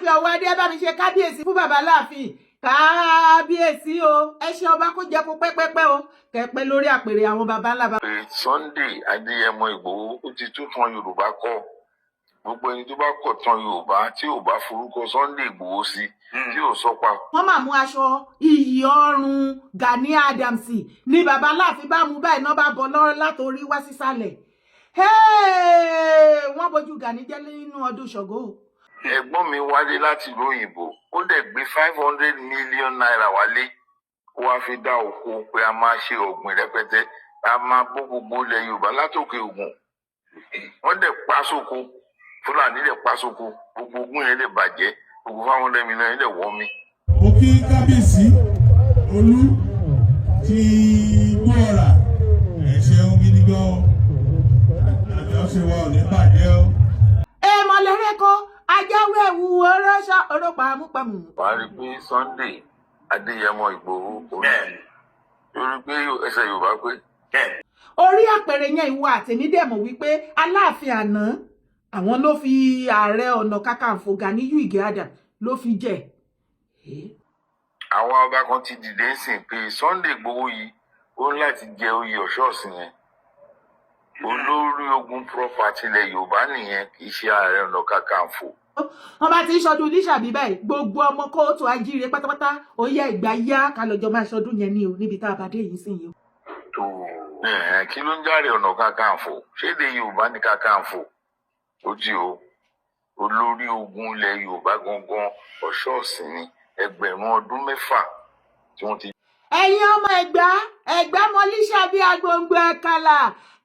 Aláàfin ọwọ́ adé bá mi ṣe kábíyèsí fún bàbá Aláàfin. Kábíyèsí o, ẹ ṣe ọba kó jẹ kó pẹ́pẹ́pẹ́ o, kẹpẹ́ lórí àpèrè àwọn baba ńlá baba. Sunday Adéyẹmọ Ìgbòho ó ti tún tan Yorùbá kọ gbogbo ẹni tó bá kọ̀ tán Yorùbá tí ò bá forúkọ Sunday Ìgbòho sí tí ò sọ pa. Wọ́n máa mú aṣọ iyì ọrùn Gani Adams ní baba Aláàfin bá mú báyìí náà bá bọ́ lọ́rọ́ látòrí wá sísàlẹ̀. Wọ́n bójú Gani jẹ́ nínú ọdún Ṣàngó. Ẹ̀gbọ́n mi wálé láti ìlú òyìnbó ó dẹ̀ gbé 500 million naira wálé ó wá fi dá oko pé a máa ṣe ọ̀gbìn rẹpẹtẹ a máa bó gbogbo ilẹ̀ Yorùbá látòkè Ògùn wọ́n dẹ̀ pa sóko Fúlàní dẹ̀ pa sóko gbogbo ogún yẹn dẹ̀ bàjẹ́ gbogbo 500 million yẹn dẹ̀ wọ́ mi. Mo kí kábíyèsí Olú ti gbọ́ra ẹ̀ ṣeun gidi gan àjọṣe wa ò ní bàjẹ́ o. Mọ̀lẹ́rẹ́kọ́ ajáwé ẹ̀wù ọlọ́ṣà ọlọ́pàá amúpamù. Wàá rí i pé Sunday Adéyẹmọ Ìgbòho lórí pé ẹsẹ̀ Yorùbá pé. Orí àpẹẹrẹ yẹn ìwọ àtẹ̀mí dẹ̀ mọ̀ wípé Aláàfin àná àwọn ló fi Ààrẹ Ọ̀nà Kakanfò Gani Adams ló fi jẹ. Àwọn ọba kan ti dìde sìn pé Sunday Ìgbòho yìí ó ní láti jẹ oyè Ọ̀ṣọ́ọ̀sìn yẹn olórí ogun property ilẹ̀ Yorùbá nìyẹn kì í ṣe Ààrẹ Ọ̀nà Kakanfò. Wọ́n bá ti ń ṣọdún Lísàbí báyìí gbogbo ọmọ kóòtù ajíire pátápátá ó yẹ ìgbà yá ká lọ́jọ́ máa ṣọdún yẹn ní o níbi tá a bá dé yìí sí yìí. Kí ló ń járe Ọ̀nà Kakanfò ṣéde Yorùbá ní Kakanfò ó jí o olórí ogun ilẹ̀ Yorùbá gangan Ọ̀ṣọ́ọ̀sìn ni ẹgbẹ̀rún ọdún mẹ́fà tí wọ́n ti. Ẹ̀yin ọmọ Ẹ̀gbá mọ Lísàbí agbóngbò ẹ̀kálà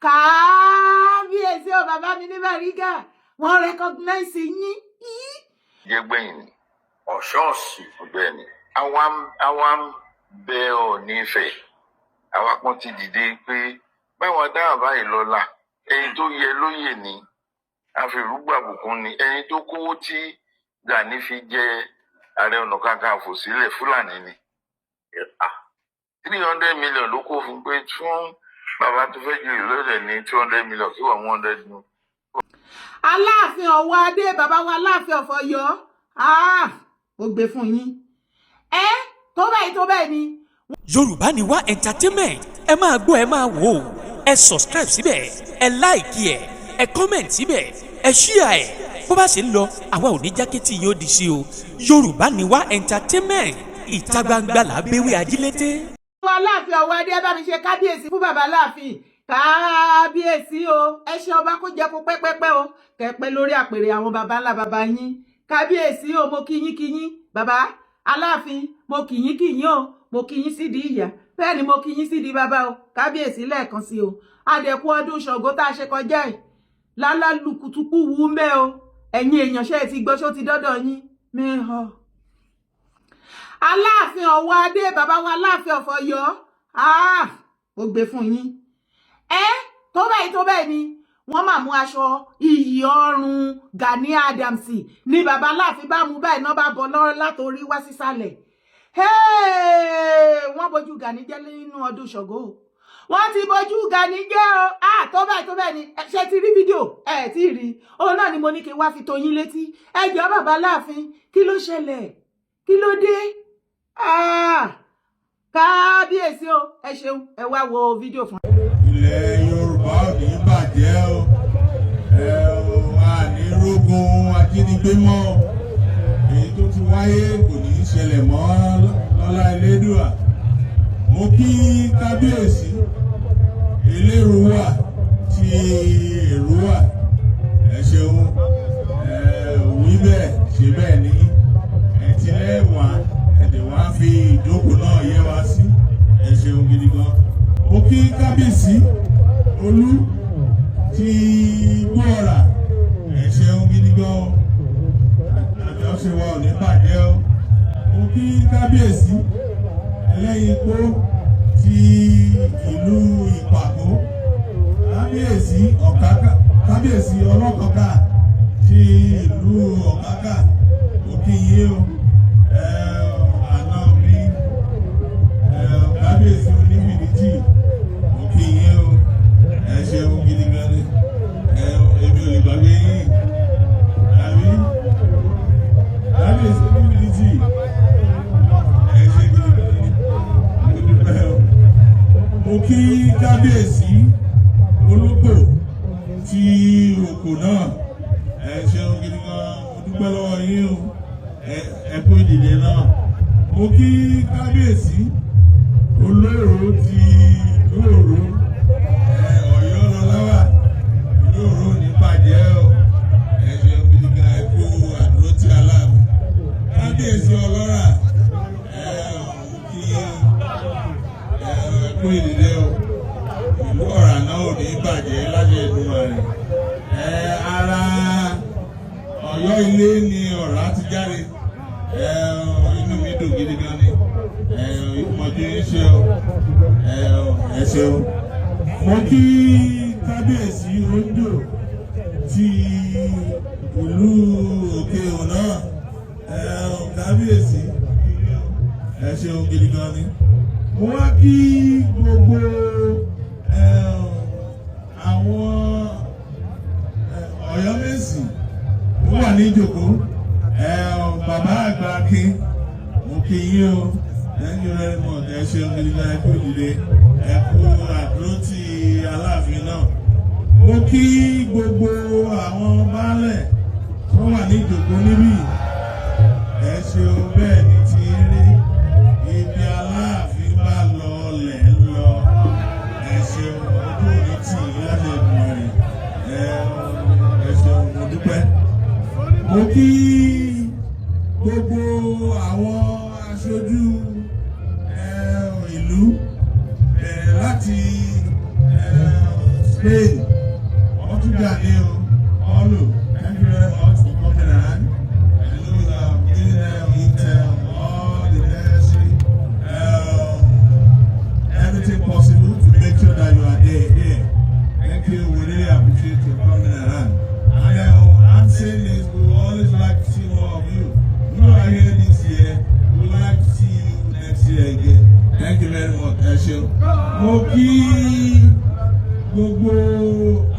kábíyèsí o bàbá mi ní Bàrígà wọ́n recognize yín. Jẹ́gbẹ̀yìn ni Ọ̀ṣọ́ọ̀sì ọ̀bẹ ni àwa ń bẹ Ọọ̀ni Ifẹ̀ àwa kan ti dìde pé báwa dáhà báyìí lọ́la ẹni tó yẹ lóyè ni àfìrúgbàbùkún ni ẹni tó kówó tí Gani fi jẹ Ààrẹ Ọ̀nà Kakanfò sílẹ̀ Fúlàní ni 300 million ló kó fún pé fún bàbá tó fẹ́ jù lọ́dẹ̀ ní 200 million kí wọ́n 100 million. Aláàfin ọwọ́ adé bàbá wa Aláàfin of Ọ̀yọ́ ó gbé fún yín tó bẹ́ẹ̀ ni. Yorùbá ni wá entertainment ẹ máa gbọ́ ẹ máa wò ó ẹ subscribe síbẹ̀ ẹ like ẹ comment síbẹ̀ ẹ share ẹ bó bá ṣe ń lọ àwa ò ní jákẹ́tì yóò di sí o Yorùbá ni wá entertainment ìta gbangba là béwé ajílété. Aláàfin ọwọ́ adé bá mi ṣe kábíyèsí fún bàbá Aláàfin. Kábíyèsí o, ẹ ṣe ọba kó jẹ kó pẹ́pẹ́pẹ́ o, kẹpẹ́ lórí àpèrè àwọn baba ńlá baba yín. Kábíyèsí o, mo kí yín bàbá Aláàfin, mo kí yín o, mo kí yín sídìí ìyá, bẹ́ẹ̀ ni mo kí yín sídìí bàbá o. Kábíyèsí lẹ́ẹ̀kan sí o, àdẹ̀kù ọdún Ṣàngó tá a ṣe kọjá ẹ̀ lálálùkùtùkù wú mẹ́ o, ẹ̀yin èèyàn ṣe ti gbọ́ ṣó ti dọ́dọ̀ yín mẹ́hàn. Aláàfin ọwọ́ adé bàbá wa Aláàfin of Ọ̀yọ́ ó gbé fún yín. Tó bẹ́ẹ̀ ni wọ́n máa mú aṣọ iyì ọrùn Gani Adams ní baba Aláàfin bá mú báyìí náà bá bọ́ lọ́rọ́ látòrí wá sísàlẹ̀. Wọ́n bójú Gani jẹ́ nínú ọdún Ṣàngó. Wọ́n ti bójú Gani jẹ́ o. Tó bẹ́ẹ̀ ni ṣe ti rí fídíò tí rí òun náà ni mo ní kí n wá fi tó yín létí. Ẹ jọ̀ọ́ bàbá Aláàfin kí ló ṣẹlẹ̀ kí ló dé. Kábíyèsí o ẹ ṣeun ẹ wá wo fídíò fún. Ilẹ̀ Yorùbá ò ní bàjẹ́ o ní rógun ajínigbé mọ́ èyí tó ti wáyé kò ní í ṣẹlẹ̀ mọ́ lọ́lá Elédùà. Mo kí kábíyèsí Elérúwà ti Èrúwà ẹ ṣeun wí bẹ́ẹ̀ ṣe bẹ́ẹ̀ ní ẹtìlẹ́wà ẹ̀dẹ̀ wá fi ìjókòó náà yẹ wá sí ẹ ṣeun gidi gan. Mo kí kábíyèsí Olú ti gbọ́ra ẹ ṣeun gidi gan o àjọṣe wa ò ní bàjẹ́ o. Mo kí kábíyèsí Ẹlẹ́yinpó ti ìlú Ìpàkó kábíyèsí Ọlọ́kọ̀ọ́ká ti ìlú Ọ̀káká mo kí yín o. Àná mi kábíyèsí Onímìnìtì mo kí yín o ẹ ṣeun gidi gan ni èmi ò lè gbàgbé yín àbí mo kí kábíyèsí olóko tí òkò náà ṣeun gidi gan mo dúpẹ́ lọ́wọ́ yín o ẹ kú ìdílé náà mo kí kábíyèsí olóró ti lóòró Ọ̀yọ́ lọ́láwà lóòró nípàdé o ẹ ṣeun gidi gan ẹ kú àdúró tí aláàbò kábíyèsí ọlọ́rà kí ẹ kú ìdílé o ìlú ọ̀rà náà ò ní bàjẹ́ láti Èdùmàrè ara Ọ̀yọ́ ilé ni ọ̀rá ti jáde inú mi dùn gidi gan ni ìmọ̀jú yín ṣe o ẹ ṣeun mo kí kábíyèsí oúnjẹ ti ìlú òkè òun náà kábíyèsí ẹ ṣeun gidi gan ni mo wá kí gbogbo àwọn Ọ̀yọ́mèsì tó wà ní ìjòkó bàbá àgbà kí mo kí yín o thank you very much ẹ ṣeun gidi gan ẹ kú ìdílé ẹ kú àdúró ti Aláàfin náà mo kí gbogbo àwọn baálẹ̀ tó wà ní ìjòkó níbí ẹ ṣeun bẹ́ẹ̀ ni ti rí ibi Aláàfin bá lọ lẹ̀ ń lọ ẹ ṣeun ojú òní tì í láti Èdùmàrè ẹ ṣeun mo dúpẹ́ mo kí gbogbo àwọn aṣojú ìlú láti Spain wọ́n tún jáde o ọlù thank you very much for coming around and know that giving them intel all the necessary everything possible to make sure that you are there here. Thank you, we really appreciate you coming around. And I'm saying this, we would always like to see more of you. You are here this year, we would like to see you next year again. Thank you very much, ẹ ṣeun. Mo kí gbogbo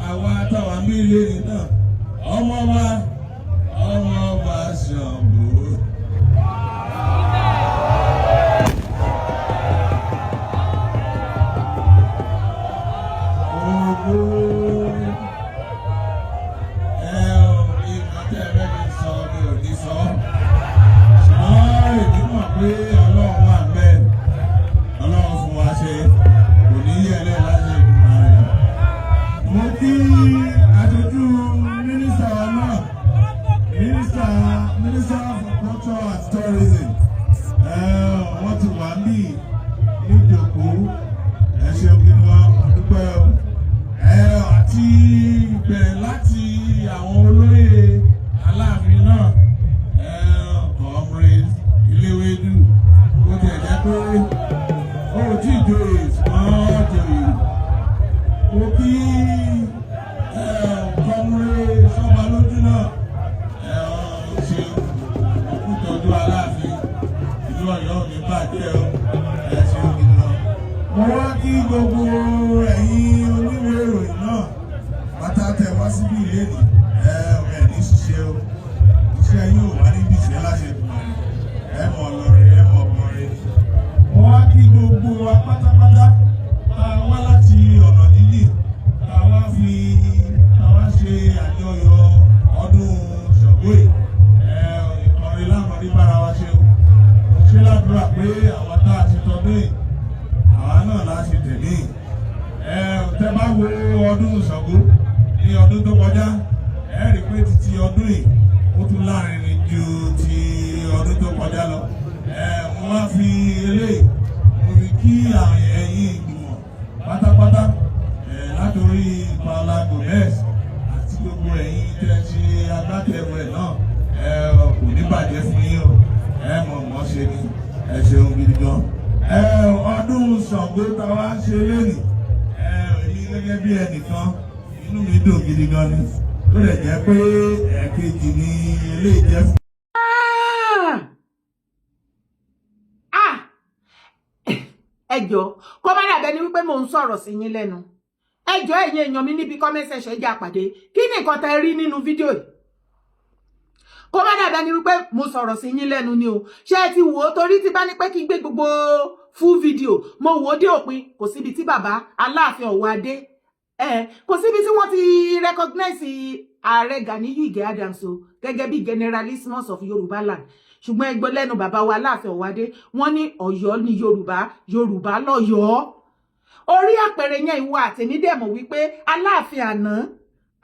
àwa táwa mí lẹ́yìn náà, ọmọ wa Sango. Minister for Culture and Tourism wọ́n ti wà ní ìjòkó ẹ ṣeun gidi gan dúpẹ́ àti bẹ̀rẹ̀ láti àwọn olóyè Aláàfin náà ọmọrin Iléwédú ó ti ẹ̀jẹ̀ pé ó tí ìjòyè ṣùgbọ́n jòyè ó kí ọmọrin sọ́ba lójú náà ṣe ìtọ́jú Aláàfin ìlú Ọ̀yọ́ mi bàjẹ́ o ẹ ṣeun gidi gan. Mo wá kí gbogbo ẹ̀yin oníwèé ìròyìn náà pátá tẹ wá síbí ìlédì ẹ̀ ní ṣiṣẹ́ o iṣẹ́ yóò wá níbi ìṣẹ́ láṣẹ Èdùmàrè ẹ mọ̀ lọ́rẹ̀ ẹ mọ̀ bọ̀rẹ̀ ni. Mo wá kí gbogbo wa pátápátá tá a wá láti ọ̀nà nílì tá a wá ṣe àjọyọ̀ ọdún Ṣàngó ìkọrin láwọn oníbàárà wa ṣe o ṣe ládùúrà pé àwọn tá a ti tọdún yìí àwa náà láti tẹ̀lé tẹ bá wo ọdún Ṣàngó ní ọdún tó kọjá ẹ rí pé títí ọdún yìí ó tún láàrin ju ti ọdún tó kọjá lọ wọ́n wá fi eléyìí mo fi kí àwọn ẹ̀yin ìgbìmọ̀ pátápátá látòrí Paula Gomez àti gbogbo ẹ̀yin tẹ́ ṣe agbátẹrù ẹ̀ náà kò ní bàjẹ́ fún yín o mọ̀ ṣe ni ẹ ṣeun gidi gan. Ọdún Ṣàngó táwa ń ṣe lónìí èyí gẹ́gẹ́ bí ẹnìkan inú mi dùn gidi gan ni ó lè jẹ́ pé ẹ̀ẹ̀kejì ni eléyìí jẹ́ fún. ẹ jọ̀ọ́ kó má dàbẹ́ ni wípé mò ń sọ̀rọ̀ sí yín lẹ́nu ẹ jọ̀ọ́ ẹ̀yin èèyàn mi níbi comment section jẹ́ àpàdé kí ni nǹkan tẹ́ rí nínú fídíò yìí kó má dàbẹ́ ni wípé mo sọ̀rọ̀ sí yín lẹ́nu ni o ṣé ẹ ti wò ó torí tí bá ní pé kí gbé gbogbo full video mo wò dé òpin kò síbi tí bàbá Aláàfin Ọ̀wọ̀ Adé kò síbi tí wọ́n ti recognize ààrẹ Gani Adams o gẹ́gẹ́ bí generalismus of Yoruba land ṣùgbọ́n ẹgbẹ́ lẹ́nu bàbá wa Aláàfin Ọ̀wọ̀ Adé wọ́n ní Ọ̀yọ́ ní Yorùbá lọ́yọ̀ọ́ orí àpẹẹrẹ yẹn ìwọ àtẹ̀mí dẹ̀ mọ̀ wípé Aláàfin àná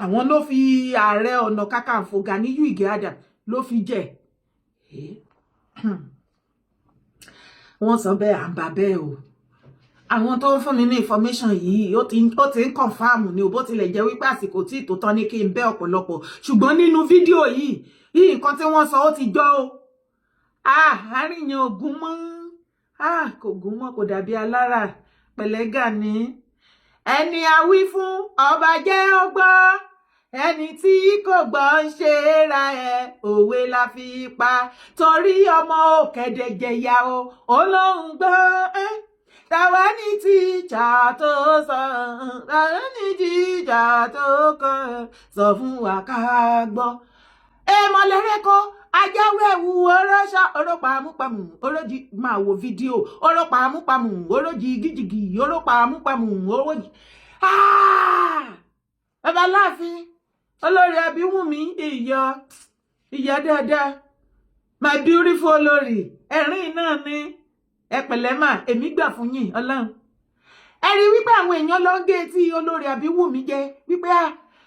àwọn ló fi ààrẹ ọ̀nà kakanfò Gani Adams ló fi jẹ wọ́n sọ bẹ́ẹ̀ à ń bà bẹ́ẹ̀ o àwọn tó ń fún mi ní information yìí ó ti ń confam ni bó tilẹ̀ jẹ́ wípé àsìkò tí tó tán ní kí n bẹ́ ọ̀pọ̀lọpọ̀ ṣùgbọ́n nínú fídíò yìí nǹkan tí wọ́n sọ ó ti jọ o àárín yẹn ò gún mọ́ kò gún mọ́ kò dàbí alára pẹ̀lẹ́ Gani ẹni a wí fún ọba jẹ́ ó gbọ́ ẹni tí kò gbọ́ ń ṣe ra òwe la fi pa torí ọmọ òkèdè jẹ̀yà o olóhùn gbọ́ tàwa ní tíjà tó sọ tàwa ní tíjà tó kọ sọ fún wa ká gbọ́ mọ̀lẹ́rẹ́kọ́ ajáwé ẹ̀wù ọlọ́ṣà ọlọ́pàá amúpamù olójì máa wo fídíò ọlọ́pàá amúpamù olójì gíjìgì ọlọ́pàá amúpamù olójì bàbá Aláàfin olórí Abíwùmí ìyá dáadáa my beautiful olórí ẹ̀rín náà ni ẹ pẹ̀lẹ́ mà èmi gbà fún yín Ọlọ́run ẹ rí wípé àwọn èèyàn lọ ń gé tí olórí Abíwùmí jẹ wípé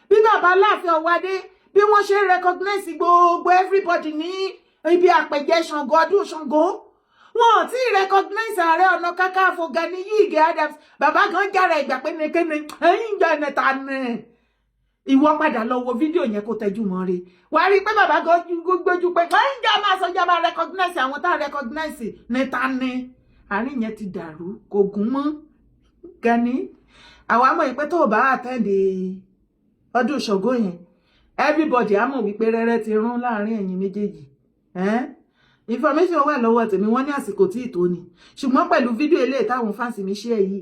bí bàbá Aláàfin Ọ̀wọ̀ Adé bí wọ́n ṣe recognize gbogbo everybody ní ibi àpèjẹ Ṣàngó ọdún Ṣàngó wọn ò tí recognize ààrẹ ọ̀nà kakanfò Gani Adams bàbá gan jára ìgbà pé nìkéne ẹ̀yìn ìjọ ẹ̀nẹ̀ta ni ìwọ padà lọ wo fídíò yẹn kó tẹjú mọ́ rí wàá rí i pé bàbá gan gbójú pé ẹ̀yìn ìjọ máa sọ ìjọba recognize àwọn tá a recognize níta ni àárín yẹn ti dàrú kò gún mọ́ Gani àwa mọ̀ ìpẹ́ tó bá àtẹ́ǹdè ọdún Ṣàngó yẹn everybody á mọ̀ wípé rẹ́rẹ́ ti rún láàrin ẹ̀yin méjèèjì information wà lọ́wọ́ tèmi wọ́n ní àsìkò tí ìtò ni ṣùgbọ́n pẹ̀lú fídíò eléyìí táwọn fáǹsì mi ṣe yìí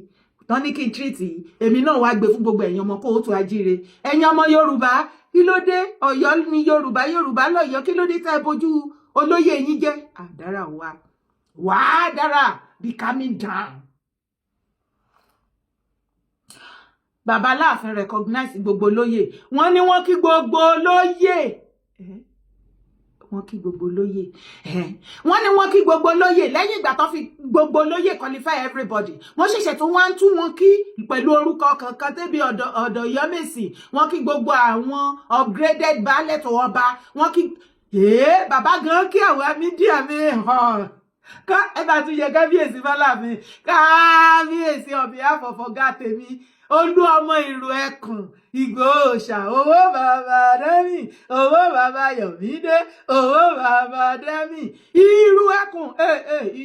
tán ní kí n treat yìí èmi náà wá gbé fún gbogbo ẹ̀yin ọmọ kóòtù ajíire ẹ̀yin ọmọ Yorùbá kí ló dé Ọ̀yọ́ ní Yorùbá lọ́yọ́ kí ló dé tẹ́ bójú olóyè yín jẹ́ àdára wàá dára be calming down. Bàbá Aláàfin recognize gbogbo lóyè wọ́n ní wọ́n kí gbogbo lóyè wọ́n kí gbogbo lóyè wọ́n ní wọ́n kí gbogbo lóyè lẹ́yìn ìgbà tó fi gbogbo lóyè qualify everybody wọ́n ṣẹ̀ṣẹ̀ tó wá ń tún wọn kí pẹ̀lú orúkọ kankan tẹ́bi ọ̀dọ̀ Yọ́mèsì wọ́n kí gbogbo àwọn upgraded baálẹ̀ tó ọba wọ́n kí bàbá gan kí àwọn mídíà mi hàn ká ẹ bá tún yẹ kábíyèsí Fáláàfin kábíyèsí on behalf of ọ̀gá tèmi olú ọmọ ìlú ẹkùn Ìgbòho owó bàbá dẹ́mì owó bàbá Yọ̀mídé owó bàbá dẹ́mì ìlú ẹkùn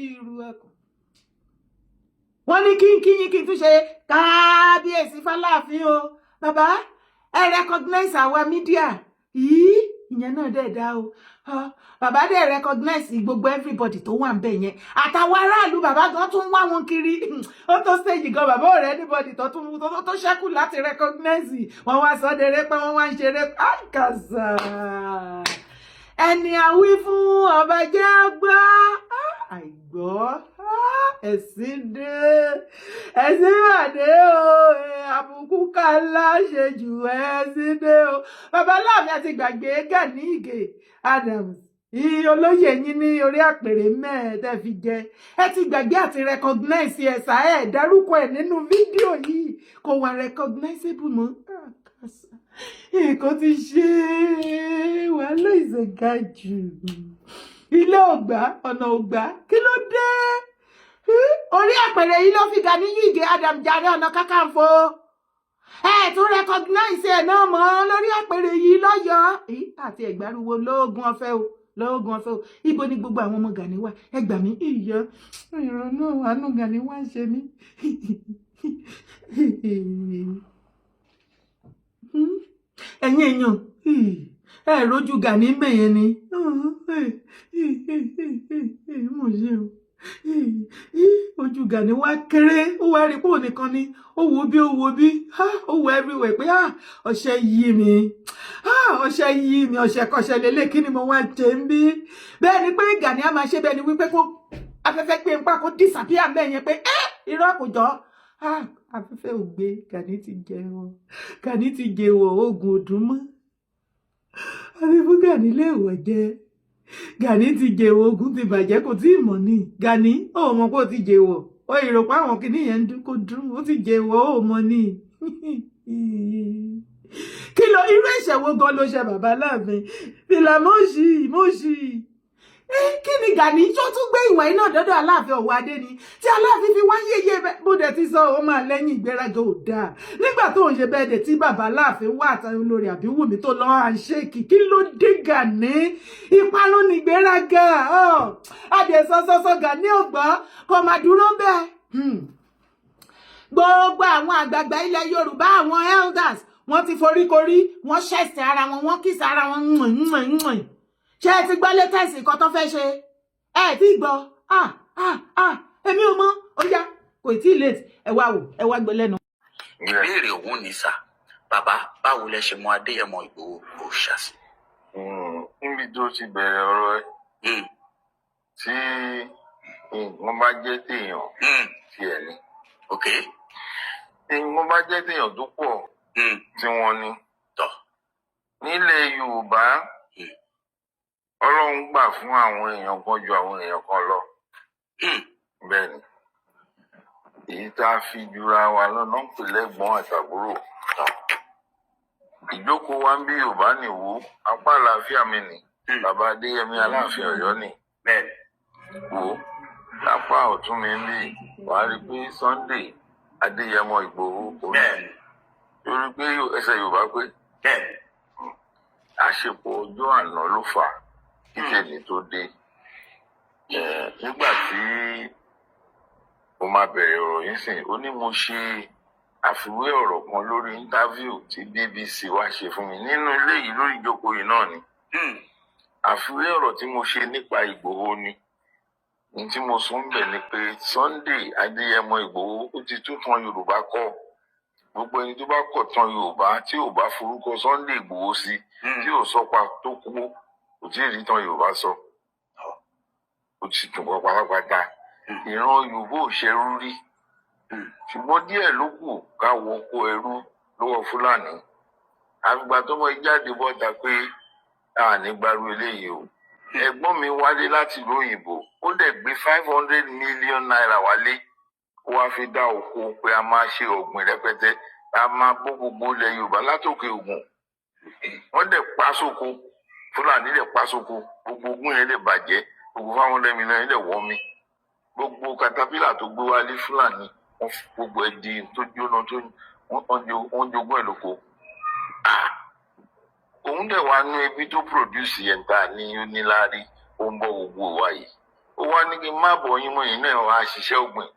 ìlú ẹkùn. wọ́n ní kínkínyín kí n tún ṣe kábíyèsí Fáláàfin o bàbá ẹ recognize àwa mídíà yìí ìyẹn náà dẹ̀ dá o bàbá dẹ̀ recognize gbogbo everybody tó wà ń bẹ̀ yẹn àtàwọn aráàlú bàbá gan tún wá wọn kiri ó tó stage gan bàbá ọ̀rẹ́ anybody tó ṣẹ́kù láti recognize wọn wá sọ dẹrẹ pé wọn wá ń ṣeré àkàsà ẹni àwí fún ọba jẹ́ gbọ́ àìgbọ́ ẹ̀sìn wàdé o àbùkù kàlá ṣe jù ẹ̀sìn dé o bàbá Aláàfin àti gbàgbé Gani Adams olóyè yín ní orí àpèrè mẹ́ẹ̀ẹ́dẹ́ fi jẹ ẹ ti gbàgbé àti recognize ẹ̀sà ẹ̀ dárúkọ ẹ̀ nínú fídíò yìí kò wà recognizable mọ́ nǹkan ti ṣe wàhálà ìṣègà jù ilé ògbà ọ̀nà ògbà kí ló dé orí àpèrè yìí ló fi Gani Adams jàre ọ̀nà kakanfò tún recognize ẹ̀ náà mọ́ lórí àpèrè yìí lọ́yọ̀ọ́ àti ẹ̀gbáriwo lóògùn ọ̀fẹ́ o ibo ni gbogbo àwọn ọmọ Gani wà ẹ gbà mí ìyọ ìrònú àánú Gani wá ń ṣe mí ẹ̀yin èèyàn ẹ rójú Gani mẹ́yẹn ni mo ṣe o ojú Gani wá kéré ó wá rí pé òun nìkan ni ó wo bí ó wo everywhere pé ọṣẹ yí mi ọṣẹ kọṣẹ lélẹ̀ kí ni mo wá jẹ ń bí bẹ́ẹ̀ ni pé Gani á máa ṣe bẹ́ẹ̀ ni wípé kó afẹ́fẹ́ gbé ń pa kó disappear mẹ́yẹn pé irọ́ kò jọ afẹ́fẹ́ ò gbé. Gani ti jẹ́wọ́, Gani ti jẹ́wọ́ oògùn òdùn mọ́ àti fún Gani léèwọ̀ jẹ́. Gani ti jẹ́wọ́ oògùn ti bàjẹ́ kò tí ì mọ̀ ní. Gani ó mọ̀ pé ó ti jẹ́wọ́, ó ìrò pé àwọn kìnìún yẹn ń dún kó dún, ó ti jẹ́wọ́ ó mọ̀ ní. Kí ló irú ẹ̀ṣẹ̀ wo gan ló ṣe bàbá Aláàfin? Fìlà mọ́ṣì kí ni Gani tó tún gbé ìwà iná dọ́dọ̀ Aláàfin ọ̀wọ́ adé ni tí Aláàfin fi wá yéye bó dẹ̀ ti sọ ó máa lẹ́yìn ìgbéraga ò dáa nígbà tó ń ṣe bẹ́ẹ̀ dẹ̀ tí bàbá Aláàfin wà àtàwọn olórí Àbíwùmí tó lọ́ à ń ṣèkì. Kí ló dé Gani? Ìparun ní ìgbéraga adẹ̀sọ́sọ́sọ́ Gani ọ̀gbọ́n kò máa dúró bẹ́ẹ̀. Gbogbo àwọn àgbààgbà ilẹ̀ Yorùbá àwọn elders wọ́n ti foríkorí, wọ́n ṣẹ̀sìn ara wọn, wọ́n kìsì ara wọn. Ṣé ẹ ti gbọ́ létẹ̀sì kan tó fẹ́ ṣe? Ẹ ti gbọ́? Èmi ò mọ̀. Ó yá, kò tí ì late. Ẹ wá wò, ẹ wá gbé lẹ́nu. Ìbéèrè òun ni sà, bàbá báwo lẹ ṣe mọ Adéyẹmọ Ìgbòho òòṣà sí? Níbi tó ti bẹ̀rẹ̀ ọ̀rọ̀ ẹ tí nǹkan bá jẹ́ téèyàn tiẹ̀ ni. Ok. Nǹkan bá jẹ́ téèyàn tó pọ̀ tí wọ́n ní. Tọ́. Nílẹ̀ Yorùbá Ọlọ́run gbà fún àwọn èèyàn kan ju àwọn èèyàn kan lọ. Bẹ́ẹ̀ ni èyí tá a fi jura wa lọ́nà ń pè lẹ́gbọ́n àtàbúrò. Ìjókòó wa ń bí Yorùbá nìwó apá àlàáfíà mi nì bàbá Adéyẹmí Aláàfin Ọ̀yọ́ ni. Bẹ́ẹ̀ Wò lápá ọ̀tún mi ń bí wàá rí pé Sunday Adéyẹmọ Ìgbòho bẹ́ẹ̀ torí pé ẹsẹ̀ Yorùbá pé bẹ́ẹ̀ àṣepọ̀ ọjọ́ àná ló fà á ìtẹ̀lé tó dé. Nígbà tí mo máa bẹ̀rẹ̀ ọ̀rọ̀ yìí sìn ó ní mo ṣe àfiwé ọ̀rọ̀ kan lórí íńtávíù tí BBC wá ṣe fún mi nínú ilé yìí lórí ìjókòó yìí náà ni. Àfiwé ọ̀rọ̀ tí mo ṣe nípa Ìgbòho ni ní tí mo sọ ń bẹ̀ ni pé Sunday Adéyẹmọ Ìgbòho ó ti tún tan Yorùbá kọ́. Gbogbo ẹni tó bá kọ̀ tan Yorùbá tí ò bá forúkọ Sunday Ìgbòho sí tí ò sọpa tó kú kò tí ì rí tan Yorùbá sọ. Ó ti tún kọ́ pátápátá. Ìran Yorùbá ò ṣẹrú rí. Ṣùgbọ́n díẹ̀ ló kù ká wọ oko ẹrú lọ́wọ́ Fúlàní. Àgbà tó mọ ìjáde bọ́ta pé àní gbarú eléyìí o. Ẹ̀gbọ́n mi wálé láti ìlú òyìnbó ó dẹ̀ gbé 500 million naira wálé. Ó wá fi dá oko pé a máa ṣe ọ̀gbìn rẹpẹtẹ a máa bó gbogbo ilẹ̀ Yorùbá látòkè Ògùn. Wọ́n dẹ̀ pa sóko Fúlàní dẹ̀ pa sóko gbogbo ogún yẹn dẹ̀ bàjẹ́ gbogbo 500 million yẹn dẹ̀ wọ́ mi. Gbogbo katapila tó gbé wálé Fúlàní wọ́n gbogbo ẹ̀ di tó jóná tó wọ́n jogún ẹ̀ lóko. Òun dẹ̀ wá ní ibi tó produce yẹn ta ní oníláárí ó ń bọ́ gbogbo wa yìí. Ó wá ní kí n má bọ̀ yín mọ́ yìí náà wá ṣiṣẹ́ ọ̀gbìn.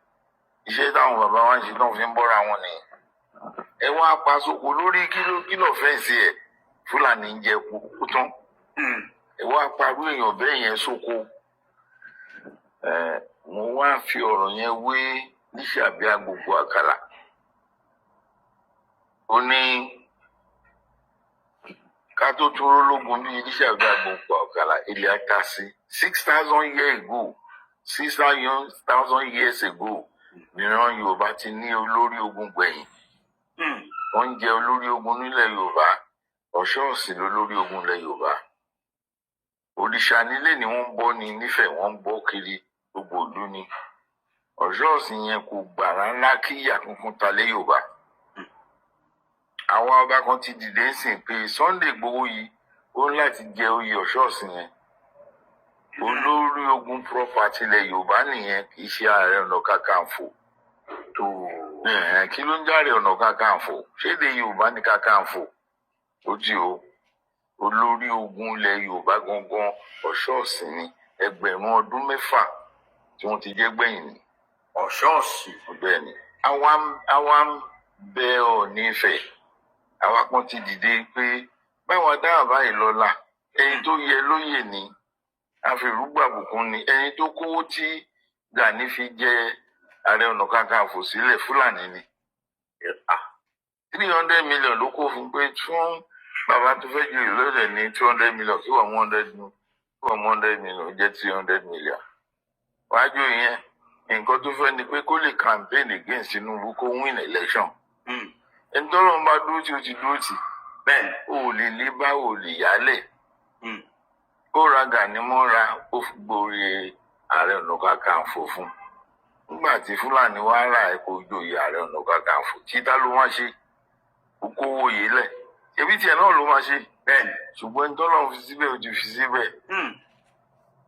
Iṣẹ́ táwọn bàbá wa ń ṣe náà fi ń bọ́ra wọn nìyẹn. Ẹ wá pa sóko lórí kílò fẹ́ǹsì ẹ̀ Fúlàní ń jẹ kú tán. Ẹ wá parú èèyàn bẹ́ẹ̀ yẹn sóko. Mo wá fi ọ̀rọ̀ yẹn wé níṣàbí agbègbè àkàlà. Ó ní ká tó tún rólógun bí níṣàbí agbègbè àkàlà ilẹ̀ ata sí 6,000 years ago 6,000 years ago ìran Yorùbá ti ní olórí ogun gbẹ̀yìn. Wọ́n ń jẹ olórí ogun nílẹ̀ Yorùbá Ọ̀ṣọ́ọ̀sì lólórí ogun ilẹ̀ Yorùbá. Òrìṣà nílé ni wọ́n ń bọ ní Nífẹ̀ẹ́ wọ́n ń bọ kiri gbogbo ìlú ni. Ọ̀ṣọ́ọ̀sì yẹn kò gbàrà ńlá kí ìyà tuntun ta lé Yorùbá. Àwọn ọba kan ti dìde sìn pé Sunday Igboho yìí ó ń láti jẹ oyè Ọ̀ṣọ́ọ̀sì yẹn. Olórí ogun property ilẹ̀ Yorùbá nìyẹn kì í ṣe Ààrẹ Ọ̀nà Kakanfò. Kí ló ń járe Ọ̀nà Kakanfò? Ṣé èdè Yorùbá ní Kakanfò? Ó jí o. Olórí ogun ilẹ̀ Yorùbá gangan Ọ̀ṣọ́ọ̀sì ni ẹgbẹ̀rún ọdún 6 tí wọ́n ti jẹ́ gbẹ̀yìn ni. Ọ̀ṣọ́ọ̀sì. Bẹ́ẹ̀ ni. Àwa ń bẹ Ọọ̀ni Ifẹ̀. Àwa kan ti dìde pé báwa dáhà báyìí lọ́la ẹni tó yẹ lóyè ni àfìrúgbàbùkún ni ẹni tó kówó tí Gani fi jẹ Ààrẹ Ọ̀nà Kakanfò sílẹ̀ Fúlàní ni. 300 million ló kó fún pé fún bàbá tó fẹ́ ju ìlọ́lẹ̀ ní 200 million kí wọ́n 100 million jẹ́ 300 million. wájú yẹn nǹkan tó fẹ́ ni pé kó lè campaign against Tinubu kó win election. ẹni tó lọ́n bá dúró tí ó ti dúró tì bẹ́ẹ̀ o lè lé bá o lè yálẹ̀. ó ra Gani mọ́ra ó fi gborí Ààrẹ Ọ̀nà Kakanfò fún nígbà tí Fúlàní wá rà ẹ̀ kó joyè Ààrẹ Ọ̀nà Kakanfò títà ló wá ṣe ó kówó yìí lẹ̀ ebi tiẹ̀ náà ló máa ṣe bẹ́ẹ̀ ṣùgbọ́n ẹni tó lọ́n fi síbẹ̀ ó ti fi síbẹ̀.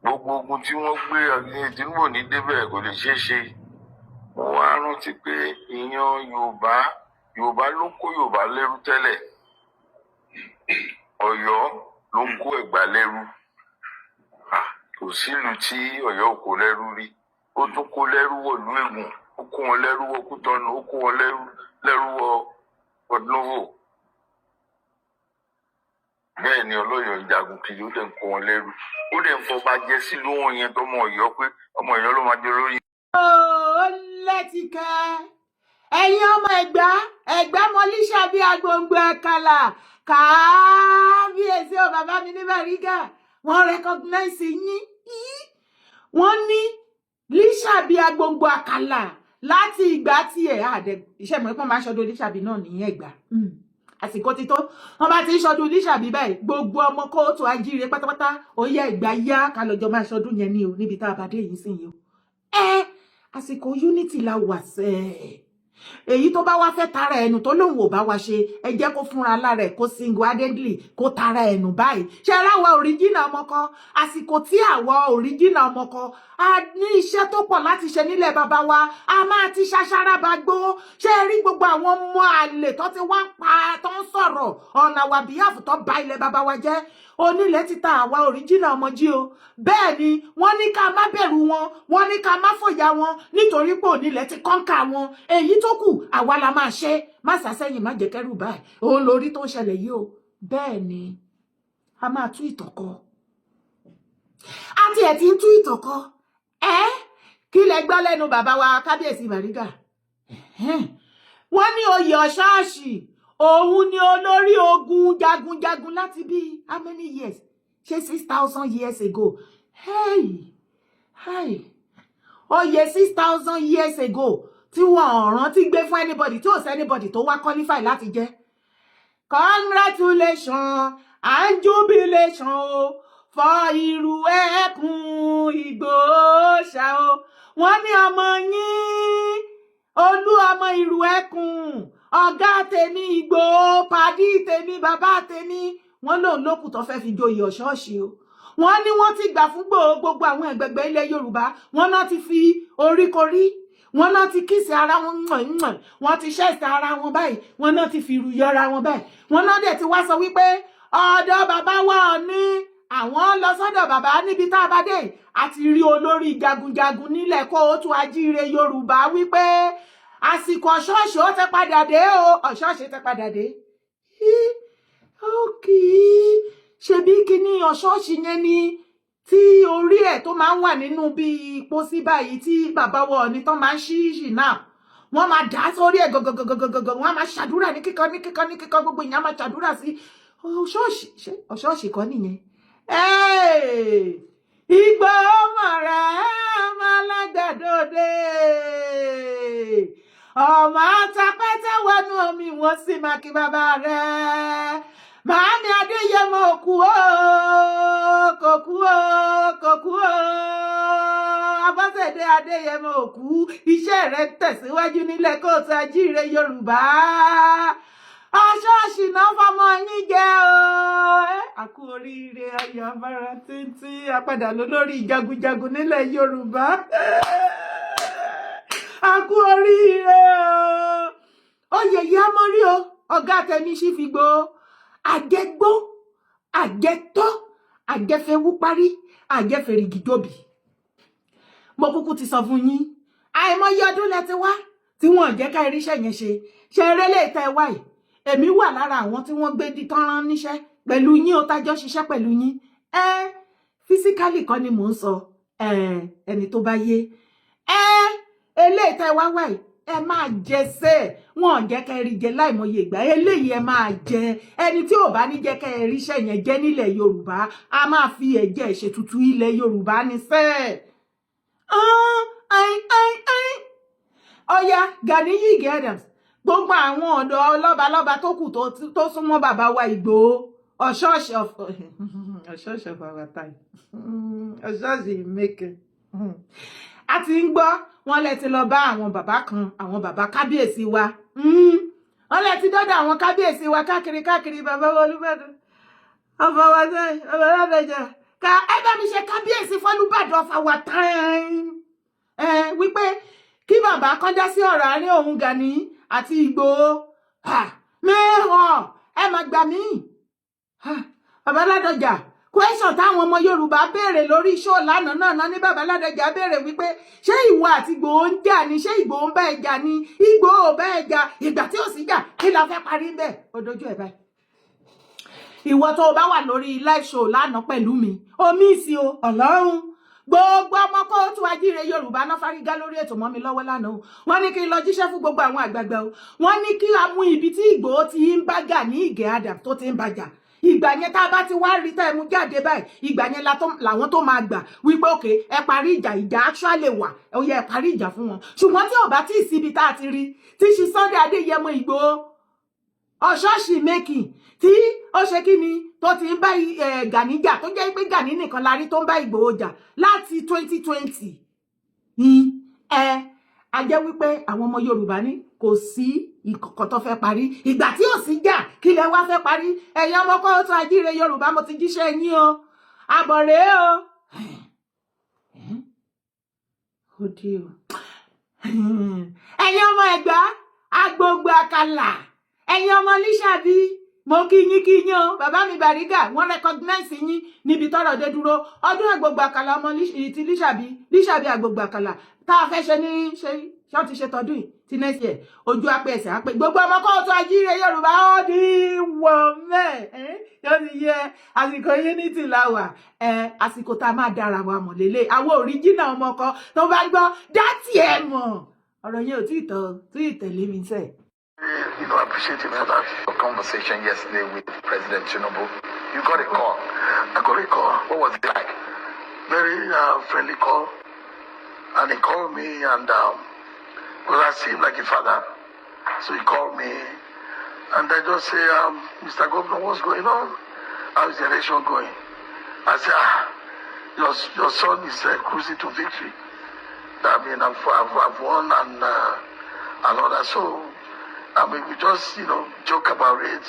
gbogbo ogun tí wọ́n gbé ọ̀gbìn Tinubu ní débẹ̀ kò lè ṣeé ṣe. mo wá rántí pé ìyan Yorùbá ló kó Yorùbá lẹ́rú tẹ́lẹ̀ Ọ̀yọ́ ló ń kó Ẹ̀gbá lẹ́rú kò sílùú tí Ọ̀yọ́ ò kó lẹ́rú rí ó tún kó lẹ́rú wọ̀lú Ègùn ó kó wọn lẹ́rú wọ Kútọ́nù ó kó wọn lẹ́rú wọ Ọ̀dúnúvò bẹ́ẹ̀ ni Ọlọ́yọ̀ ń jagun kiri ó dẹ̀ ń kó wọn lẹ́rú ó dẹ̀ ń fọba jẹ sílùú wọn yẹn tọmọ Ọ̀yọ́ pé ọmọ Ọ̀yọ́ ló máa jẹ lórí. ó lẹ́tìkẹ́ ẹ̀yin ọmọ Ẹ̀gbá mọ́líṣà bí agbóngbò ẹ̀kálà kábíyèsí o bàbá mi ní Bàrígà wọ́n recognize yín wọ́n ní líṣàbí agbóngbò àkàlà láti ìgbà tí iṣẹ́ mọ̀ pé wọ́n máa ń ṣọdún líṣàbí náà ní Ẹ̀gbá àsìkò ti tó wọ́n bá ti ń ṣọdún líṣàbí báyìí gbogbo ọmọ kóòtù ajíire pátápátá ó yẹ Ẹ̀gbá yá ká lọ́jọ́ máa ṣọdún yẹn ní o níbi tá a bá dé yìí sìn yìí o àsìkò unity la wà sẹ́ẹ̀ èyí tó bá wá fẹ́ tara ẹnu tó lóun ò bá wa ṣe ẹ jẹ́ kó fúnra lára ẹ̀ kó single handedly kó tara ẹnu báyìí ṣe ráwa original ọmọkọ àsìkò tí àwa original ọmọkọ a ní iṣẹ́ tó pọ̀ láti ṣe nílẹ̀ bàbá wa a máa ti ṣaṣára bá gbó ṣe rí gbogbo àwọn ọmọ àlè tó ti wá pa tó ń sọ̀rọ̀ ọ̀nà àwa bíyàfù tó bà ilẹ̀ bàbá wa jẹ́ onílẹ̀ ti ta àwa original ọmọ jí o bẹ́ẹ̀ ni wọ́n ní ká má bẹ̀rù wọn wọ́n ní ká má fòyà wọn nítorí pé onílẹ̀ ti kọ́ńkà wọn èyí tó kù àwa la máa ṣe má sàsẹ́yìn má jẹ́ kẹ́rù báyìí òun lórí tó ń ṣẹlẹ̀ yìí o bẹ́ẹ̀ ni a máa tú ìtọ̀kọ àti ẹ̀ ti ń tú ìtọ̀kọ kí lẹ gbọ́ lẹ́nu bàbá wa kábíyèsí Bàrígà wọ́n ní oyè ọ̀ṣọ́ọ̀ṣì òun ni olórí ogun jagunjagun láti bí how many years ṣe 6,000 years ago oyè 6,000 years ago tí wọ́n rántí gbé fún anybody tí ò sí anybody tó wá qualify láti jẹ́ congratulations and jubilation o for irú ẹkùn Ìgbòho o wọ́n ní ọmọ yín Olú ọmọ irú ẹkùn ọ̀gá tèmi Ìgbòho pàdí tèmi bàbá tèmi wọ́n lòun lókù tó fẹ́ fi joyè ọ̀ṣọ́ọ̀ṣì o wọ́n ní wọ́n ti gbà fún gbogbo àwọn ẹgbẹgbẹ ilẹ̀ Yorùbá wọ́n náà ti fi oríkorí wọ́n náà ti kíìsì ara wọn wọ́n ti ṣẹ́ẹ̀sì ara wọn báyìí wọ́n náà ti fi ìrù yọra wọn báyìí wọ́n náà dẹ̀ ti wá sọ wípé ọ̀dọ̀ bàbá wa ní àwọn lọ sọ́dọ̀ bàbá níbi tá a bá dé àti rí olórí jagunjagun nílẹ̀ kóòtù ajíire Yorùbá wípé àsìkò ọ̀ṣọ́ọ̀ṣì ó ti padà dé o ọ̀ṣọ́ọ̀ṣì ti padà dé ókè ṣebí kíní ọ̀ṣọ́ọ̀ṣì yẹn ni tí orí ẹ̀ tó máa ń wà nínú bíi pósí báyìí tí bàbá wọ̀ ní tán máa ń ṣí náà wọ́n máa dà á sórí ẹ̀ gọ̀gọ̀gọ̀gọ̀gọ̀ wọ́n á máa ṣàdúrà ní kíkan gbogbo ìyẹn á máa ṣàdúrà sí ọ̀ṣọ́ọ̀ṣì kọ́ nìyẹn Ìgbòho mọ̀rẹ́ ọmọ alágbàdòde ọmọ àtàpẹ́tẹ́ wọnú omi wọ́n sì máa kí bàbá rẹ̀ Màámi Adéyẹmọ òkú o kò kú o kò kú o Abọ́sẹ̀dé Adéyẹmọ òkú iṣẹ́ rẹ̀ tẹ̀síwájú nílẹ̀ kóòtù ajíire Yorùbá ọ̀ṣọ́ọ̀ṣì náà fọmọ yín jẹ́ o àkú oríire ayọ̀ abára títí apádà lórí jagunjagun nílẹ̀ Yorùbá àkú oríire o oyè yìí á mọ́ rí o ọ̀gá tẹ̀mí sí fi gbó àjẹgbó àjẹtọ́ àjẹfẹ́wú parí àjẹfẹ́rìgì tóbi mo kúkú ti sọ fún yín àìmọye ọdún lẹ ti wá tí wọn jẹ́ ká iríṣẹ́ yẹn ṣe eré lè tẹ wáyìí èmi wà lára àwọn tí wọ́n gbé di tán rán níṣẹ́ pẹ̀lú yín ó tájọ́ ṣiṣẹ́ pẹ̀lú yín físíkálì kọ́ ni mò ń sọ ẹni tó bá yé eléyìí tẹ wá wáyìí ẹ máa jẹ sẹ wọn jẹ́ ká rí jẹ láìmọye ìgbà eléyìí ẹ máa jẹ ẹni tí ò bá ní jẹ́ ká iríṣẹ́ yẹn jẹ nílẹ̀ Yorùbá a máa fi ẹ̀jẹ̀ ṣètùtù ilẹ̀ Yorùbá ní sẹ ọ̀yá Gani Yige Adams gbogbo àwọn ọ̀dọ́ lọ́balọ́ba tó kù tó súnmọ́ bàbá wa Ìgbòho ọ̀ṣọ́ọ̀ṣì of our time ọ̀ṣọ́ọ̀ṣì making a ti ń gbọ́ wọn lẹ ti lọ bá àwọn bàbá kan àwọn bàbá kábíyèsí wa wọn lẹ ti dọ́dọ̀ àwọn kábíyèsí wa káàkiri bàbá Olúbàdàn ọba wa sẹ́yìn ọba Ládọjà ká ẹ bá mi ṣe kábíyèsí fọ́lúbàdàn of our time wípé kí bàbá kọjá sí ọ̀rọ̀ àárín òun Gani àti Ìgbòho mẹ́hàn ẹ má gbà mí bàbá Ládọjà question táwọn ọmọ Yorùbá béèrè lórí show lánàá náà ní bàbá Ládọjà béèrè wípé ṣé ìwọ àti Ìgbòho ń jà ni ṣé Ìgbòho ń bá ẹ jà ni Ìgbòho ò bá ẹ jà ìgbà tí ò sí jà kí la fẹ́ parí bẹ́ẹ̀ ó dojú ẹ̀ báyìí ìwọ tó o bá wà lórí live show lánàá pẹ̀lú mi omi ìsìn o Ọlọ́run gbogbo ọmọ kóòtù ajíire Yorùbá náà fárígá lórí ètò mọ́ mi lọ́wọ́ lánàá o wọ́n ní kí n lọ jíṣẹ́ fún gbogbo àwọn àgbààgbà o wọ́n ní kí a mú ibi tí Ìgbòho ti ń bá Gani Yige Adams tó ti ń bàjà ìgbà yẹn tá a bá ti wá rí tá ẹ mú jáde báyìí ìgbà yẹn làwọn tó máa gbà wípé òkè ẹ parí ìjà actually wà ó yẹ ẹ parí ìjà fún wọn ṣùgbọ́n tí ò bá tí ì síbi tá a ti rí tí ṣe Sunday Adéyẹmọ Ìgbòho ọ̀ṣọ́ọ̀ṣì making tí ó ṣe kí ni tó ti ń bá Gani jà tó jẹ́ pé Gani nìkan la rí tó ń bá Ìgbòho jà láti 2020 a jẹ́ wípé àwọn ọmọ Yorùbá ní kò sí ìkọ̀kọ̀ tó fẹ́ parí ìgbà tí ò sí jà kí lẹ wá fẹ́ parí ẹ̀yin ọmọ kóòtù ajíire Yorùbá mo ti jíṣẹ́ yín o àbọ̀ rèé o ó dé o ẹ̀yin ọmọ Ẹ̀gbá agbègbè àkàlà ẹ̀yin ọmọ Lísàbí mo kí yín o bàbá mi Bàrígà wọ́n recognize yín níbi tọ́rọ̀ dé dúró ọdún agbègbè àkàlà ọmọ ti Lísàbí agbègbè àkàlà tá a fẹ́ ṣe ní ṣe wọ́n ti ṣe tọdún yìí ti next year ojú apẹ ẹsẹ̀ apẹ gbogbo ọmọ kóòtù ajíire Yorùbá ó di wọ̀ mẹ́ yóò ti yẹ àsìkò unity láwà àsìkò tá a máa dára wa mọ̀ lélẹ̀ àwọn òríjìnà ọmọ kan tó bá gbọ́ dátì ẹ̀ mọ̀ ọ̀rọ̀ yẹn ò tí ì tẹ̀lé mi sẹ́ẹ̀. I appreciate you for that conversation yesterday with President Tinubu. You got a call. I got a call. What was it like? Very friendly call. And he called me and because I seemed like a father. So he called me and I just say, Mr. Governor, what's going on? How's the election going? I said, your son is cruising to victory. I mean, I've won and all that. So I mean, we just, joke about it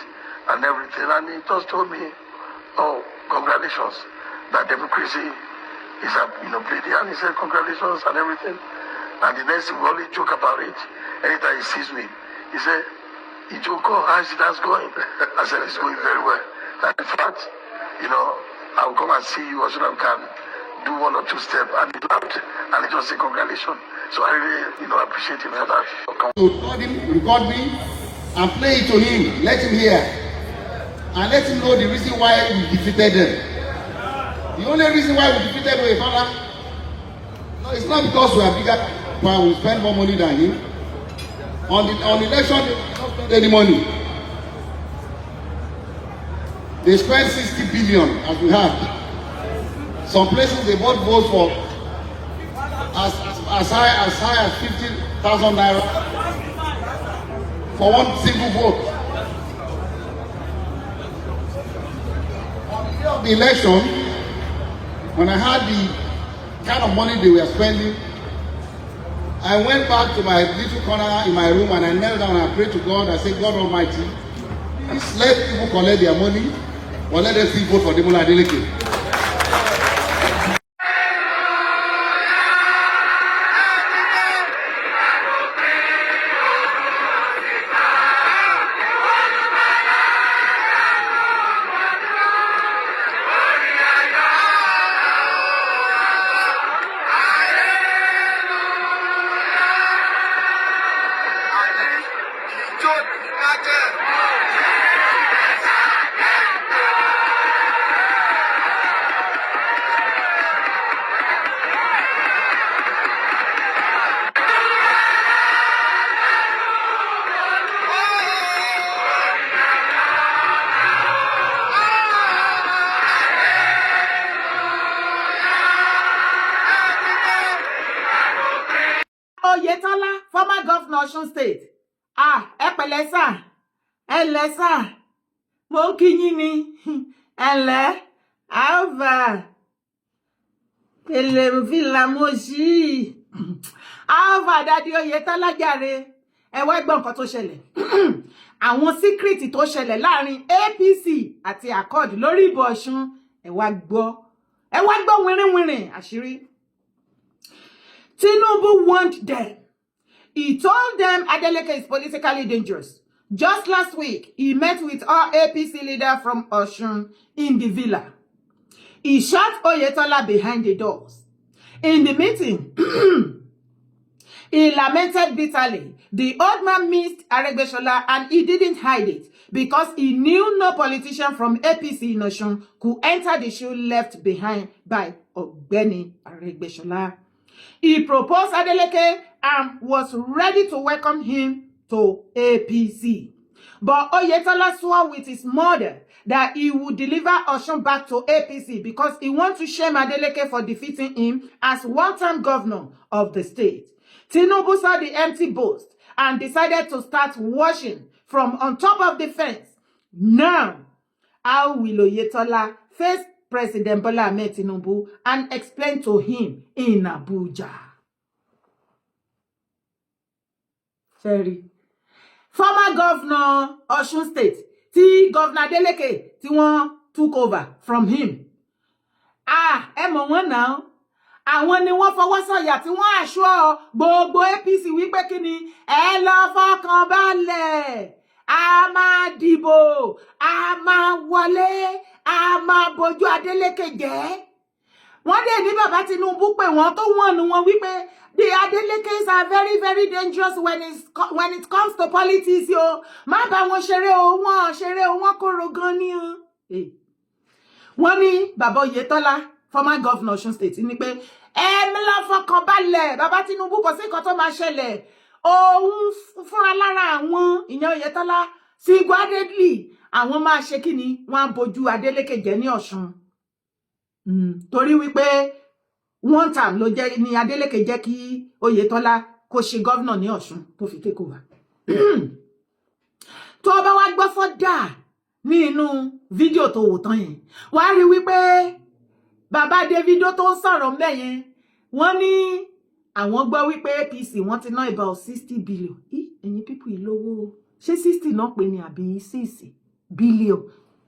and everything. And he just told me, oh, congratulations, that democracy is, bleeding. And he said, congratulations and everything. And the next thing, we only joke about it. Anytime he sees me, he said, Ijoko, how's that going? I said, it's going very well. And in fact, I'll come and see you as soon as I can do 1 or 2 steps. And he laughed. And he just said, congratulations. So I really, appreciate him for that. Record me and play it to him. Let him hear. And let him know the reason why we defeated them. The only reason why we defeated Oyefala, no, it's not because we are bigger, but we spend more money than him. On election, they did not spend any money. They spent 60 billion as we have. Some places they bought votes for as high as 50,000 naira for one single vote. On the day of the election, when I heard the kind of money they were spending, I went back to my little corner in my room and I knelt down and I prayed to God. I said, God Almighty, please let people collect their money or let them still vote for Demola Adeleke. Oyetola, former governor Osun State. Ẹ pẹ̀lẹ́ sà. Ẹ ǹlẹ́ sà. Mo kí yín ni. Ẹ ǹlẹ́. Alva. Villa Moji. Alva Daddy Oyetola jàre. Ẹ wá gbọ́ nǹkan tó ṣẹlẹ̀. Àwọn síkírìtì tó ṣẹlẹ̀ láàrin APC àti Accord lórí ìbò Ọ̀ṣun. Ẹ wá gbọ́ wìrìwìrì àṣírí. Tinubu warned them. He told them Adeleke is politically dangerous. Just last week, he met with our APC leader from Osun in the villa. He shot Oyetola behind the doors. In the meeting, he lamented bitterly. The old man missed Aregbesola and he didn't hide it because he knew no politician from APC in Osun could enter the shoe left behind by Gani Aregbesola. He proposed Adeleke and was ready to welcome him to APC. But Oyetola swore with his mother that he would deliver Osun back to APC because he wants to shame Adeleke for defeating him as one-time governor of the state. Tinubu saw the empty boast and decided to start washing from on top of the fence. Now, how will Oyetola face President Bola Ahmed Tinubu and explain to him in Abuja? Sorry. Former governor Osun State, Governor Adeleke, tí wọ́n took over from him. Ẹ mọ̀ wọ́n náà. Àwọn ni wọ́n fọwọ́ sọ̀yà tí wọ́n àṣọ gbogbo APC wípé kí ni ẹ lọ fọkàn balẹ̀. A máa dìbò, a máa wọlé, a máa bojú Adeleke jẹ́. Wọ́n dẹ̀ ní bàbá Tinubu pé wọ́n tó wọ́n nu wọn wípé the Adelekes are very, very dangerous when it comes to politics, yo. Má bá wọn ṣeré o, wọ́n kóró gan ni o. Wọ́n ní bàbá Oyetola, former governor Osun State, ní pé ẹ lọ fọkàn balẹ̀, bàbá Tinubu kò sí nǹkan tó máa ṣẹlẹ̀. Òun fúnra lára àwọn ìyẹn Oyetola single-handedly àwọn máa ṣe kí ni wọ́n á bojú Adeleke jẹ́ ní Ọ̀ṣun. Torí wípé one time ló jẹ́ ní Adeleke jẹ́ kí Oyetola kó ṣe governor ní Ọ̀ṣun tó fi take over. Tó bá wá gbọ́ fọ́dà ní inú fídíò tó wò tán yẹn, wá rí wípé bàbá Davido tó ń sọ̀rọ̀ ńbẹ̀ yẹn, wọ́n ní àwọn gbọ́ wípé APC wọ́n ti ná about 60 billion. Ẹ̀yin people ìlówó ṣé 60 náà pè ní àbí 6 billion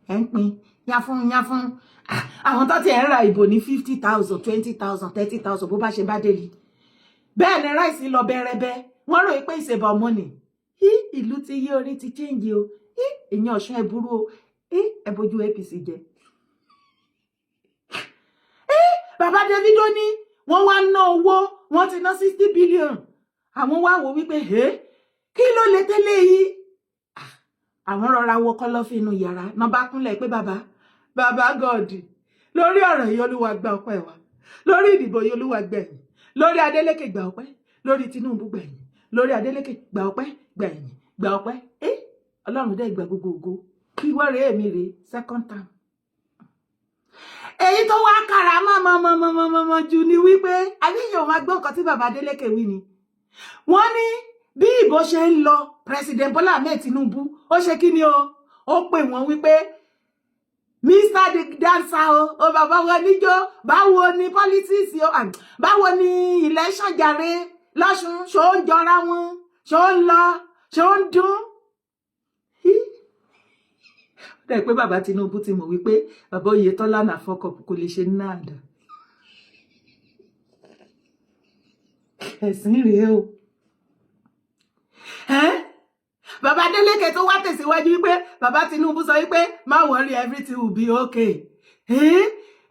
ẹ̀ ń pín yáfún. Àwọn tó ti ẹ̀ ń ra ìbò ní 50,000, 20,000, 30,000 bó bá ṣe bá délé. Bẹ́ẹ̀ ni ráìsì lọ bẹ́rẹ́bẹ́. Wọ́n rò pé it's about money. Ìlú ti yí orí ti change o. Èèyàn Ọ̀ṣun ẹ burú o. Ẹ bójú APC jẹ. Bàbá Davido ní wọ́n wá ná owó, wọ́n ti ná 60 billion. Àwọn wá wò wípé kí ló lè tẹ́lẹ̀ yìí? Àwọn rọra wọ kọ́lọ́fín inú yàrá náà bá kúnlẹ̀ pé bàbá God lórí ọ̀rọ̀ yìí Olúwa gba ọpẹ́ wa, lórí ìdìbò yìí Olúwa gbẹ̀yìn, lórí Adeleke gba ọpẹ́, lórí Tinubu gbẹ̀yìn, lórí Adeleke gba ọpẹ́ gbẹ̀yìn, gba ọpẹ́. Ọlọ́run dẹ̀ gba gbogbo ògo. Kí wọ́n rèé mi rèé second time. Èyí tó wá kára mọ́ jù ni wípé àbíyàn ò máa gbọ́ nǹkan tí bàbá Adeleke wí ni. Wọ́n ní bí ìbò ṣe ń lọ President Bola Ahmed Tinubu ó ṣe kí ni o, ó pè wọ́n wípé Mr. the dancer o bàbá wọn níjó, báwo ni politics o, báwo ni election jàre lọ́ṣun, ṣó ń jọra wọn, ṣó ń lọ, ṣó ń dún. Dẹ̀ pé bàbá Tinubu ti mọ̀ wípé bàbá Oyetola náà fọkọ̀ kò lè ṣe náà dà. Ẹ̀sìn rèé o. Bàbá Adeleke tó wá tẹ̀síwájú wípé bàbá Tinubu sọ wípé má worry, everything will be okay.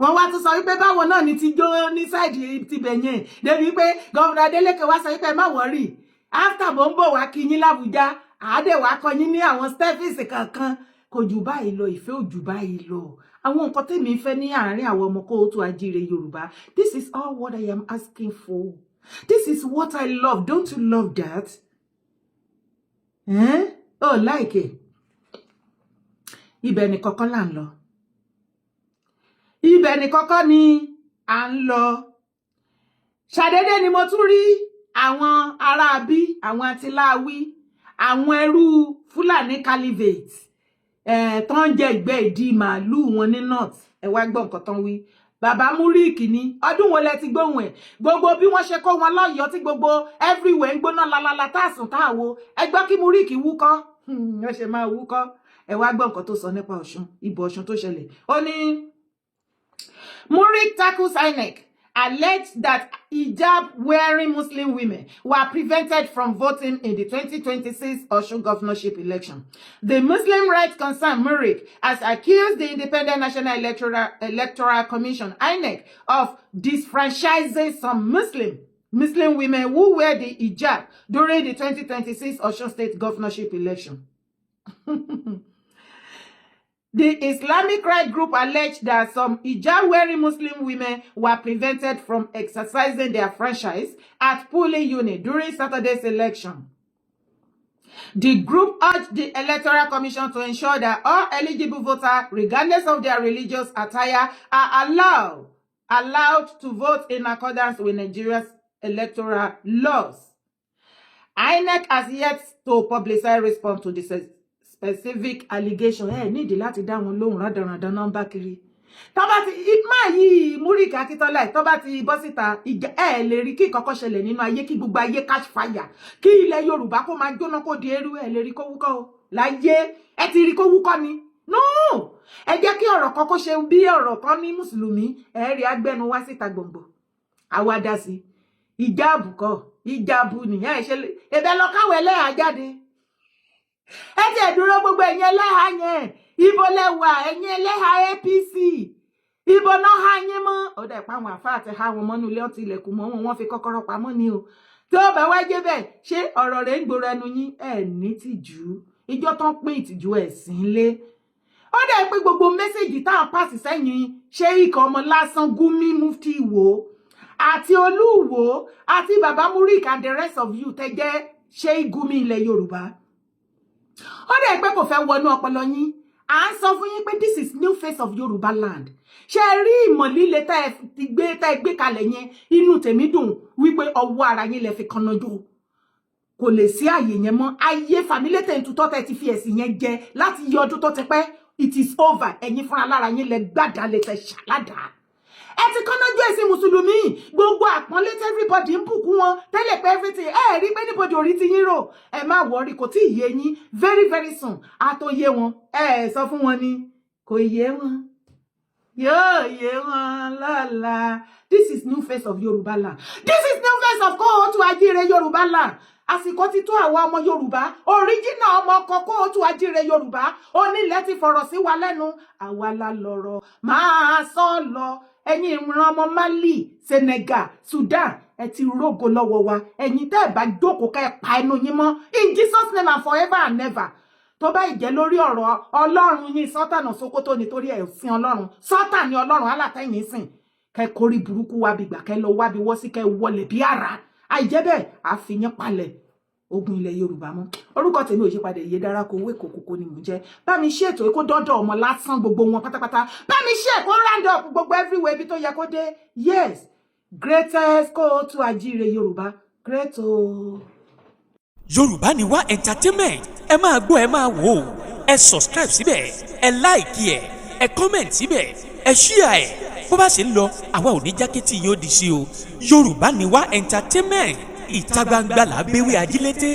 Wọ́n wá tún sọ wípé báwo náà ni ti jó ní sáìdì ti bẹ̀yẹn débi wípé Gọ́vùnà Adeleke wá sọ wípé má worry, after mo ń bọ̀ wá kí yín l'Abuja àádẹ́ wá kọ yín ní àwọn stephes kankan. Kò jù báyìí lọ, ìfẹ́ ò jù báyìí lọ. Àwọn nǹkan tèmi fẹ́ ní àárín àwọn ọmọ kóòtù ajíire Yorùbá. This is all what I am asking for. This is what I love. Don't you love that? Oh, like it. Ibẹ̀ ni kọ́kọ́ là ń lọ. Ibẹ̀ ni kọ́kọ́ ni à ń lọ. Ṣàdédé ni mo tún rí àwọn aráabí àwọn atiláwí àwọn ẹrú Fúlàní calivate tó ń jẹ ìgbẹ́ ìdí màálùú wọn ní north ẹ wá gbọ́ nǹkan tán wí bàbá múríkì ní ọdún wo lẹ ti gbóhùn ẹ̀ gbogbo bí wọ́n ṣe kó wọn lọ́yọ̀ọ́ tí gbogbo everywhere ń gbóná lalala táàsùn táàwo ẹ gbọ́ kí múríkì wúkọ́ ó ṣe máa wúkọ́ ẹ wá gbọ́ nǹkan tó sọ nípa Ọ̀ṣun ìbò Ọ̀ṣun tó ṣẹlẹ̀ ó ní Murik tackles INEC alleged that hijab-wearing Muslim women were prevented from voting in the 2026 Osun governorship election. The Muslim rights concern Murik has accused the Independent National Electoral Commission, INEC, of disfranchising some Muslim women who wear the hijab during the 2026 Osun state governorship election. The Islamic rights group alleged that some hijab-wearing Muslim women were prevented from exercising their franchise at polling unit during Saturday's election. The group urged the Electoral Commission to ensure that all eligible voters, regardless of their religious attire, are allowed to vote in accordance with Nigeria's electoral laws. INEC has yet to publicize response to the specific allegation nídìí láti dá wọn lóhùn rádaràdán nọ́mbà kiri tó bá ti máa yí Murik Akíntọ́lá tó bá ti bọ́ síta lè rí kí kọ́kọ́ ṣẹlẹ̀ nínú ayé kí gbogbo ayé catch fire kí ilẹ̀ Yorùbá kó máa jóná kó di eérú lè rí kó wúkọ́ o láyé ti rí kó wúkọ́ ni no ẹ jẹ́ kí ọ̀rọ̀ kan kó ṣe bí ọ̀rọ̀ kan ní mùsùlùmí rí agbẹ́nu wá síta gbòǹgbò àwàdà sí ìjáàbù kọ́ ìjáàbù nìyẹn ṣe ẹ̀bẹ̀ lọ káwọ̀ ẹlẹ́hàá jáde ẹ ti ẹ̀dúró gbogbo ẹ̀yin ẹlẹ́hàá yẹn ibo lẹ́wà ẹ̀yin ẹlẹ́hàá APC ibo náà há yín mọ́ ó dẹ̀ pa àwọn àfáà àti há wọn mọ́nú ilé ọtí ilẹ̀kùn mọ́ wọn wọ́n fi kọ́kọ́rọ́ pamọ́ ni o tí ó bá wá jẹ́ bẹ́ẹ̀ ṣé ọ̀rọ̀ rẹ̀ ń gbòòrò ẹnu yín ní tìjú ìjọ tán pín ìtìjú ẹ̀sìn lé ó dẹ̀ pé gbogbo mẹ́sẹ̀gì táwọn pàṣẹ sẹ́yìn ṣé ikọ̀ ọmọ lásán Gumi Mufti Ìwó àti Olúwo àti bàbá Murik and the rest of you tẹ́ jẹ́ ṣé Gumi ilẹ̀ Yorùbá ó dẹ̀ pé kò fẹ́ wọnú ọpọlọ yín à ń sọ fún yín pé this is new face of Yorùbá land ṣe rí ìmọ̀ líle tá ẹ gbé kalẹ̀ yẹn inú tèmi dùn wípé ọwọ́ ara yín lẹ fi kannájú kò lè sí àyè yẹn mọ́ ayé fàmílétẹ̀ ìtútọ́ tẹ́ ti fi ẹ̀sìn yẹn jẹ láti yọ ọdún tó ti pẹ́ it is over ẹ̀yin fúnra lára yín lẹ gbàdá lè tẹ ṣàládàá ẹ ti kannájú ẹ̀sìn mùsùlùmí gbogbo àpọ́nlé tí everybody ń bùkún wọn tẹ́lẹ̀ pé everything rí pé níbodè orí ti yín rò ẹ má wọrí kò tí ì yé yín very very soon á tó yé wọn sọ fún wọn ni kò yé wọn yóò yé wọn lọ́la this is new face of Yorùbá land this is new face of Kóòtù Ajíire Yorùbá land àsìkò ti tó àwa ọmọ Yorùbá original ọmọ ọkọ Kóòtù Ajíire Yorùbá onílẹ̀ ti fọ̀rọ̀ sí wa lẹ́nu àwa la lọ̀rọ̀ máa sọ lọ ẹ̀yin ìran ọmọ Mali Senegal Sudan ẹ ti rógo lọ́wọ́ wa ẹ̀yin tẹ́ ẹ bá jókòó ká ẹ pa ẹnu yín mọ́ in Jesus name and forever and never tó bá ìjẹ́ lórí ọ̀rọ̀ Ọlọ́run yín Sátánà Sókótó nítorí ẹ̀ sin Ọlọ́run Sátánà ni Ọlọ́run alátẹ̀yìn sìn kẹ́ kórí burúkú wá bí gbà kẹ́ lọ wá bí wọ́ sí kẹ́ wọlé bí ara àìjẹ́ bẹ́ẹ̀ àfihàn palẹ̀ ogun ilẹ̀ Yorùbá mọ́ orúkọ tèmi ò yípadà iye dára kó owó èkó kókó ni mò ń jẹ́ bá mi ṣe ètò èkó dọ́dọ̀ ọmọ lásán gbogbo wọn pátápátá bá mi ṣe èkó round up gbogbo everywhere ibi tó yẹ kó dé yes greatest Kóòtù Ajíire Yorùbá great o. Yorùbá ni wá entertainment ẹ máa gbọ́ ẹ máa wò ó ẹ subscribe síbẹ̀ ẹ like ẹ comment síbẹ̀ ẹ share ẹ bó bá ṣe ń lọ àwa ò ní jákẹ́tì yóò di sí o Yorùbá ni wá entertainment ìta gbangba làbẹ́wẹ́ ajílété.